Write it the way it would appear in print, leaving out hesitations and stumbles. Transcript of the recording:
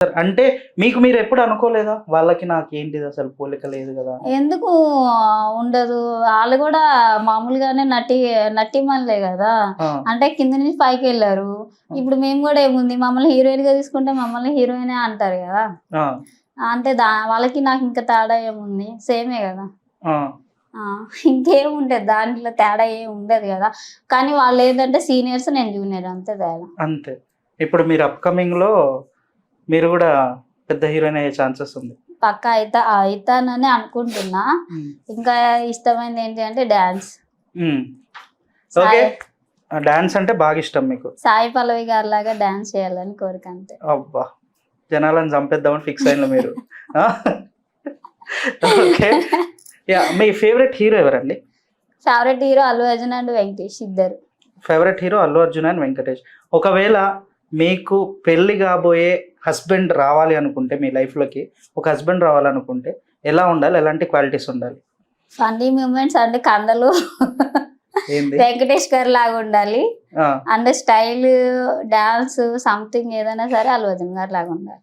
అంటే మీకు మీరు ఎప్పుడు అనుకోలేదా వాళ్ళకి నాకు ఏంటిది అసలు పోలిక లేదు కదా? ఎందుకు ఉండదు, వాళ్ళు కూడా మామూలుగానే నటిమన్లే కదా. అంటే కింద నుంచి పైకి వెళ్ళారు. ఇప్పుడు మేము కూడా ఏముంది, మమ్మల్ని హీరోయిన్ గా తీసుకుంటే మమ్మల్ని హీరోయినే అంటారు కదా. అంటే వాళ్ళకి నాకు ఇంకా తేడా ఏముంది, సేమే కదా. ఇంకేముంటది దాంట్లో, తేడా ఏమి ఉండదు కదా. కానీ వాళ్ళు ఏంటంటే సీనియర్స్, నేను జూనియర్, అంతే తేడా. అంతే. ఇప్పుడు మీరు అప్కమింగ్ లో మీరు కూడా పెద్ద హీరోయిన్ అయ్యే ఛాన్సెస్ ఉంది. పక్కా అవుతానని అనుకుంటున్నా. ఇంకా ఇష్టమైనది ఏంటి అంటే డాన్స్. ఓకే, డాన్స్ అంటే బాగా ఇష్టం మీకు. సాయి పల్లవి గారి లాగా డాన్స్ చేయాలని కోరిక అంతే. అబ్బా, జనాలను చంపేద్దామని ఫిక్స్ అయిన మీరు. ఓకే, మీ ఫేవరెట్ హీరో ఎవరండి? Favourite hero Allu Arjun and Venkatesh, ఇద్దరు. Favourite hero Allu Arjun and Venkatesh. ఒకవేళ మీకు పెళ్లి కాబోయే హస్బెండ్ రావాలి అనుకుంటే, మీ లైఫ్లోకి ఒక హస్బెండ్ రావాలనుకుంటే ఎలా ఉండాలి, ఎలాంటి క్వాలిటీస్ ఉండాలి? ఫన్నీ మూమెంట్స్ అంటే కండలు వెంకటేష్ గారు లాగా ఉండాలి. అండ్ స్టైల్, డాన్స్, సంథింగ్ ఏదైనా సరే అల్లు అర్జున్ గారు లాగా ఉండాలి.